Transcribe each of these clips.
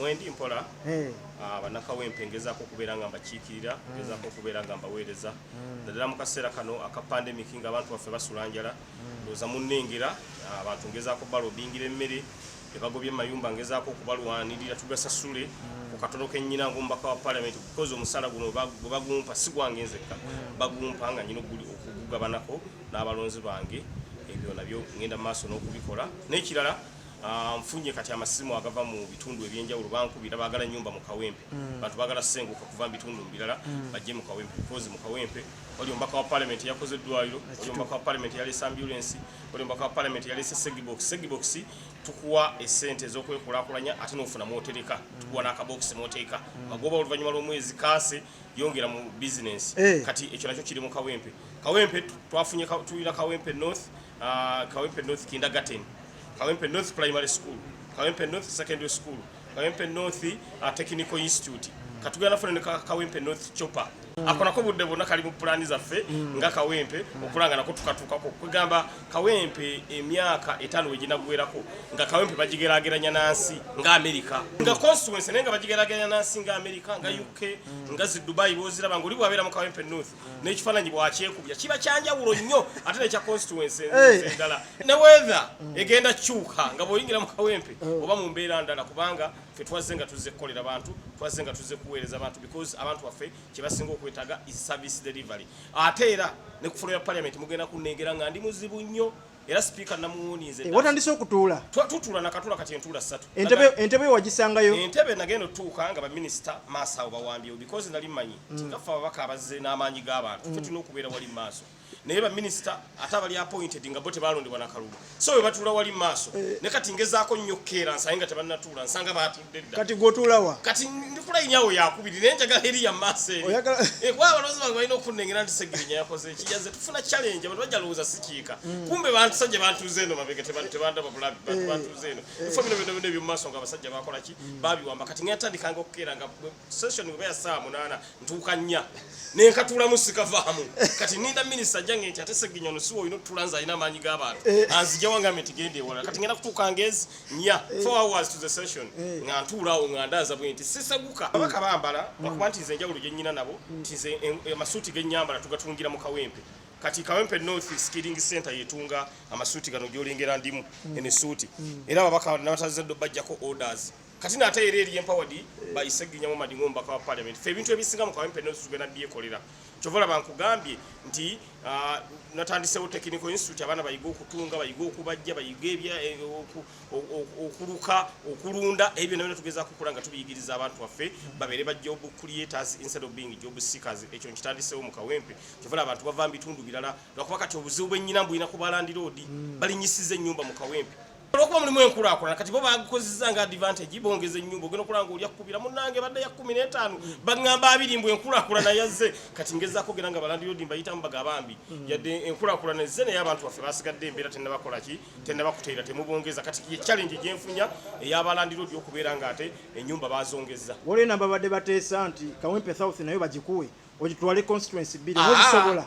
Mwendi mpola banakawempe ngezaako okubeera nga mbakiikirira ngezaako okubeera nga mbaweereza naddala mu kaseera kano aka pandemic nga abantu baffe basula njala ndowooza munnengera abantu ngezaako balobingira emmere ebagobye mayumba ngezaako okubalwanirira tugasasule ku katono kennyina ng'omubaka wa parliament because omusala guno bwe bagumpa si gwange nzekka bagumpa nga nyina okugugabanako n'abalonzi bange ebyo nabyo ngenda mu maaso n'okubikola n'ekirala mfunye kati amasimu agava mu bitundu ebyenjawulo bankubira baagala nyumba mu Kawempe bantu baagala senguka kuva mu bitundu birala bajje mu Kawempe because mu Kawempe wali omubaka wa parliament yakoze eddwaliro wali omubaka wa parliament yalesa ambulance wali omubaka wa parliament yalesa segibox tukuwa esente z'okwekulaakulanya ate n'ofuna mwotereka tukuwa n'akabox mwoteeka magoba oluvannyuma lw'omwezi kaase yongera mu business kati ekyo nakyo kiri mu Kawempe twafunye tulina Kawempe North Kindergarten, Kawempe North Primary School, Kawempe North Secondary School, Kawempe North Technical Institute. Katugana fune Kawempe North Chopper. Akonako budde bonna kali mu plani zaffe nga Kawempe okulanga nako tukatukako kugamba Kawempe emyaka 5 weginaggwerako nga Kawempe bagigerageranya nansi nga America nga constituency nenga bagigerageranya nansi nga America nga UK nga zi Dubai bozira bangu oli bwabera mu Kawempe North n'ekifaananyi bwakyekubya kiba kyanjawulo nnyo ate ne kya constituency endala ne weather egenda kyuka nga bwoyingira mu Kawempe oba mu mbeera ndala kubanga fe twazenga tuzze kukolera abantu twazenga tuzze kuweereza abantu because abantu baffe kibasinga okwetaga is service delivery ate era ne ku ya parliament mugenda kunengera nga ndi muzibu nnyo era speaker namuwunize watandise okutuula tutula nakatula kati entula 3 entebe wagisangayo entebe nagenda tuuka nga ba minister masa obawambye because nali manyi tingafa abaka abazze n'amaanyi g'abantu tutino okubeera wali maaso naye ba minister atabali appointed nga bote balondebwa nakalubu so we batula wali maaso ne kati ngezaako nnyo keera nsayenga tebannatuula nsanga batudde dda kati gotulawa kati ndikula inyawo yakubiri nenjaga heri ya mase kwa balozi bangu balina okunnengera nti Segirinya yakoze ekiyaze tufuna challenge abantu bajalowooza sikiika kumbe bantu sajja bantuze eno mabega tebanda babulabi bantuze eno ifo bino bino by'omumaso nga abasajja bakola ki babiwamba kati ng'atandikanga okukeera nga session bwe ya saa 8 ntuuka 4 nenkatula musikavaamu kati ninda minister jange nti ate Segirinya ono siwo ino tulanza alina amaanyi g'abantu anzija wanga metigende ewala kati ngenda kutuuka ngezi 4 hours to the session nga ntuulaawo nga ndaza bwe nti sisaguka abaka bambala lwakuba nti nze enjawulo gye nnyina nabo nti nze amasuuti ge nnyambala tugatungira mu Kawempe kati Kawempe North Skilling Center yetunga amasuuti gano gyolengera ndimu ene suuti era ababaka n'abatazadde bajjako orders kati nate era eri empowered by Segirinya mu madingo mbaka wa parliament fe ebintu ebisinga mu Kawempe North tugenda byekolera kyovola bankugambye nti natandisewo technical institute abana bayiga okutunga bayiga okubajja bayiga ebya okuluka okulunda ebyo nabyo tugezaako okukola nga tubiyigiriza abantu baffe babeere ba job creators instead of being job seekers ekyo nkitandisewo mu Kawempe kyovola abantu bava mu bitundu birala lwakuba kati obuzibu bw'ennyina mbulina ku balandiroodi balinyisiza ennyumba mu Kawempe olwokuba mulimu enkulaakulana kati bo bakozesa nga advantage bongeza ennyumba ogenda okulanga olya kkubira munnange badde ya 15 baŋŋamba 2 mbwe enkulaakulana yazze kati ngezaako gera nga balandiroodi mbayitamu bagabambi yadde enkulaakulana ezze naye abantu baffe basigadde embeera tennabakola ki tennabakuteera temubongeza kati ye challenge gyenfunya ey'abalandiroodi okubeera nga ate ennyumba bazongeza waliyo namba badde bateesa nti Kawempe South nayo bagikuwe ogitwale constituency 2 ozisobola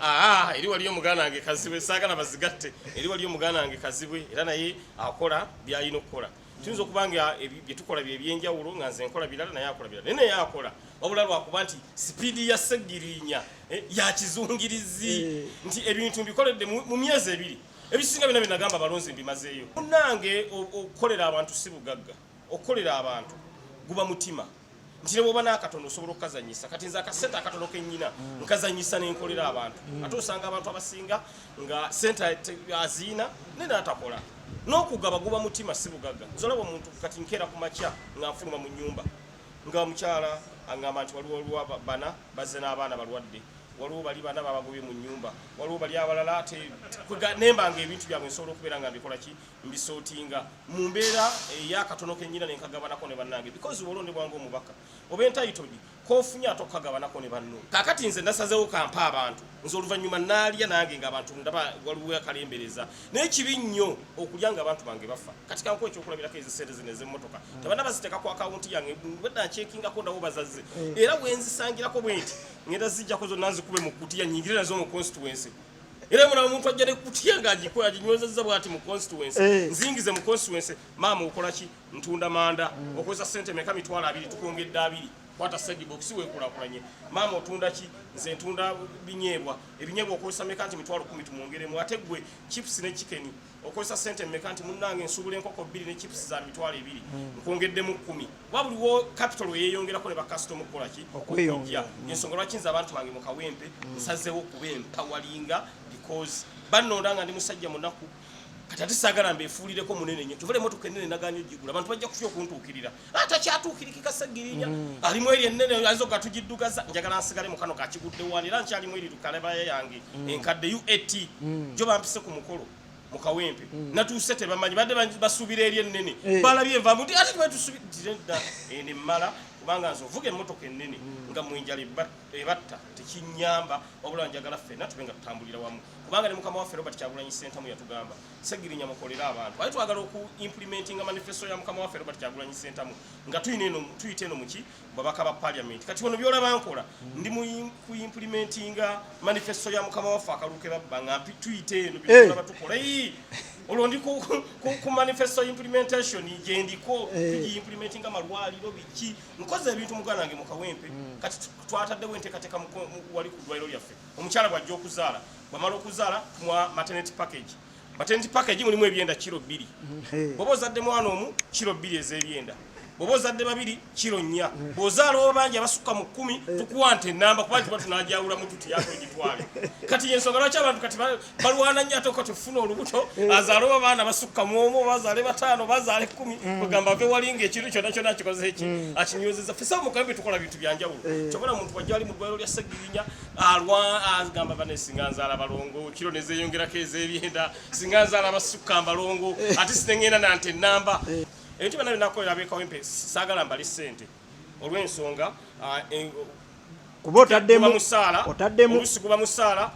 eri waliyo muganda wange kazibwe saagala bazigatte eri waliyo muganda wange kazibwe era naye akola by'alina okukola tuyinza okubanga bye tukola byebyenjawulo nga nze nkola birala naye akola birala naye akola wabula lwakuba nti sipiidi ya Segirinya ya kizungirizi nti ebintu mbikoledde mu myezi 2 ebisinga byonna byenagamba abalonzi mbimazeeyo munnange okukolera abantu si bugagga okukolera abantu guba mutima nti ne bwoba n'akatono osobola okukazanyisa kati nze akasente akatono kennyina nkazanyisa n'enkolera abantu ate osanga abantu abasinga nga sente aziina ne n'atakola n'okugaba guba mutima si bugagga nzolaba omuntu kati nkeera ku makya nga nfuluma mu nnyumba nga mukyala aŋŋamba nti waliwo bana bazze n'abaana balwadde waliwo bali bana babagobye mu nnyumba waliwo bali abalala ate nembanga ebintu byabwe nsobola okubeera nga mbikola ki mbisootinga mu mbeera ey'akatono kennyina nenkagabanako ne bannange because olonde bwange omubaka oba entitled kofunye ate okukagabanako ne banno kaakati nze nasazeewo kampa abantu nze oluvannyuma naalya nange ng'abantu ndaba waliwo akalembereza naye kibi nnyo okulya ng'abantu bange bafa kati kankuwa ekyokulabirako ezo sente zino ez'emmotoka tebanna baziteeka ku akawunti yange bwedda nkyekingako ndawo bazazze era bwe nzisangirako bwe nti ngenda zijjako zonna nzikube mu kutiya nyingire nazo mu constituency era muna omuntu ajja ne kutya ng'agikuwa aginywezezza bw'ati mu constituency nzingize mu constituency maama okola ki ntunda manda okozesa ssente meka mitwalo 2 tukongedde 2 kwata side box weekulakulanye maama otunda ki nze ntunda binyeebwa ebinyeebwa okozesa meka nti mitwalo 10 tumwongeremu ate gwe chips ne chicken okozesa ssente meka nti munnange nsubula enkoko 2 ne chips za mitwalo 2 nkongeddemu 10 wabuliwo capital yeeyongerako ne bakasitoma okukola ki okweyongera ensonga lwaki nze abantu bange mu Kawempe nsazeewo okuba empawalinga because bannonda nga ndi musajja munaku kati ate saagala mbeefuulireko munene nnyo kyovula emmotoka ennene naganya ogigula abantu bajja kutya okuntuukirira takyatuukirikika Seggirinya alimu eri ennene ayinza ogatugiddugaza njagala nsigale mu kano kakigudde wani era nkyalimu eri lukalabaya yange enkadde UAT gyo bampise ku mukolo mu Kawempe natuuse tebamanyi badde basuubira eri ennene balabye envamu nti ate twetusubire dda ene mmala kubanga nze ovuga emmotoka ennene nga mwenjala ebatta tekinyamba wabula njagala ffenna tube nga tutambulira wamu kubanga ne mukama waffe Robert Kyagulanyi Ssentamu yatugamba Seggirinya mukolera abantu aye twagala oku-implementinga manifesto ya mukama waffe Robert Kyagulanyi Ssentamu nga tuyite eno muki babaka ba parliament kati bano byolaba nkola ndi ku-implementinga manifesto ya mukama waffe akaluke babba tuyite eno byolaba tukola olwo ndi ku manifesto implementation gyendiko tugi-implementinga amalwaliro biki nkoze ebintu muganda wange mu Kawempe kati twataddewo enteekateeka wali ku ddwaliro lyaffe omukyala bw'ajja okuzaala bamala okuzaala tumuwa maternity package mulimu ebyenda kilo 2 bw'oba ozadde mwana omu kilo 2 ez'ebyenda bw'oba ozadde 2 kilo 4 bw'ozaala obangi abasukka mu 10 tukuwa nte ennamba kuba tuba tunajawula mu tuti yako egitwale kati yensonga lwaki abantu kati balwana nnyo ate okati ofuna olubuto azaale oba baana basukka mu omu bazaale 5 bazaale 10 kugamba ave walinga ekintu kyonna kyonna akikoze eki akinywezezza ffe sawa mu Kawempe tukola bintu byanjawulo kyobona omuntu wajja wali mu ddwaliro lya Seggirinya agamba bane singa nzaala balongo kiro nezeeyongerako ez'ebyenda singa nzaala basukka mbalongo ate sinengenda nante ennamba ebintu byonna binakolera ab'e Kawempe saagala mbali ssente olw'ensonga kuba otaddemu oluusi guba musaala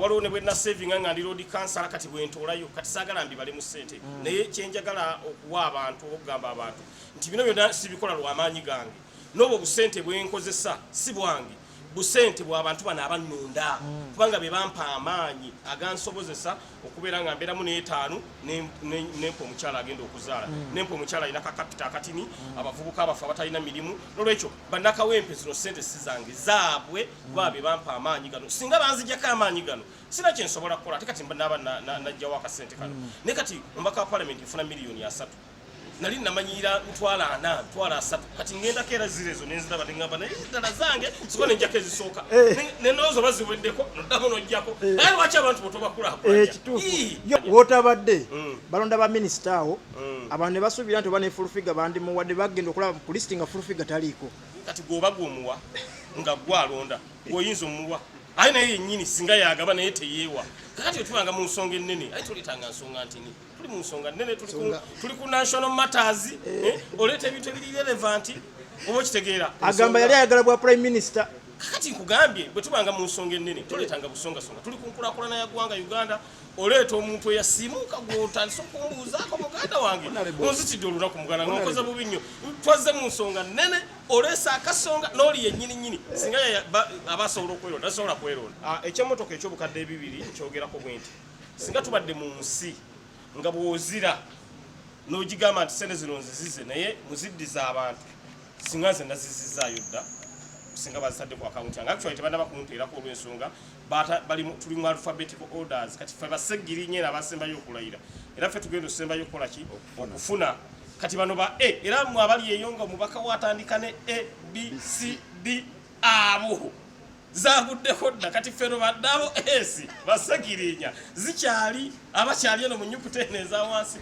waliwo ne bwe nasavinga nga ndi road council kati bwentoolayo kati saagala mbibale mu ssente naye kyenjagala okuwa abantu okugamba abantu nti bino byonna sibikola lw'amaanyi gange n'obwo busente bwenkozesa si bwange busente bw'abantu bano abannonda kubanga be bampa amaanyi agansobozesa okubeera nga mbeeramu n'etaano nempa omukyala agenda okuzaala nempa omukyala alina kakapita akatini abavubuka abafu abatalina mirimu n'olwekyo bannakawempe zino ssente si zange zaabwe kuba be bampa amaanyi gano singa banzijjako amaanyi gano sina kyensobola kukola ate kati naba najjawo akasente kano naye kati omubaka wa palamenti nfuna miliyoni 3 nali namanyira ntwala 4 ntwala 3 kati ngendako era zirezo nenziraba nengamba naye ddala zange siko nenjako ezisooka nenoozo baziweddeko noddamu nojjako naye lwaki abantu botobakulakulanya ekituufu wootabadde balonda ba minisita awo abantu ne basuubira nti oba ne fulufiga bandimuwadde bagenda okulaba ku lisiti nga fulufiga taliiko kati gwoba gwomuwa nga gwalonda gwoyinza omuwa aye naye yennyini singa yagaba naye teyeewa kakati wetubanga mu nsonga ennene aye tuletanga nsonga ntini tuli mu nsonga nnene tuli ku national matters oleeta ebintu ebiri relevant oba okitegeera agamba yali ayagala bwa prime minister kakati nkugambye bwe tubanga mu nsonga ennene toleetanga busongasonga tuli ku nkulaakulana ya ggwanga Uganda oleeta omuntu eyasiimuka gw'otandise okumbuuzaako muganda wange onzitidde olunaku muganda ng'okoze bubi nnyo twazze mu nsonga nnene oleesa akasonga n'oli yennyini singa aba asobola okweronda tasobola kweronda ekyemmotoka eky'obukadde 2 kyogerako bwe nti singa tubadde mu nsi nga bw'ozira n'ogigamba nti sente zino nzizize naye muziddiza abantu singa nze nazizizaayo dda singa bazitadde ku akawunti yange actually tebannaba kunteerako olw'ensonga tuli mu alphabetical orders kati ffe Baseggirinya era abasembayo okulayira era ffe tugenda okusembayo okukola ki okufuna kati bano ba era mu abali eyo nga omubaka watandika ne ABCD abo zaguddeko dda kati ffeno badde abo Baseggirinya zikyali abakyali eno mu nnyukuta eno eza wansi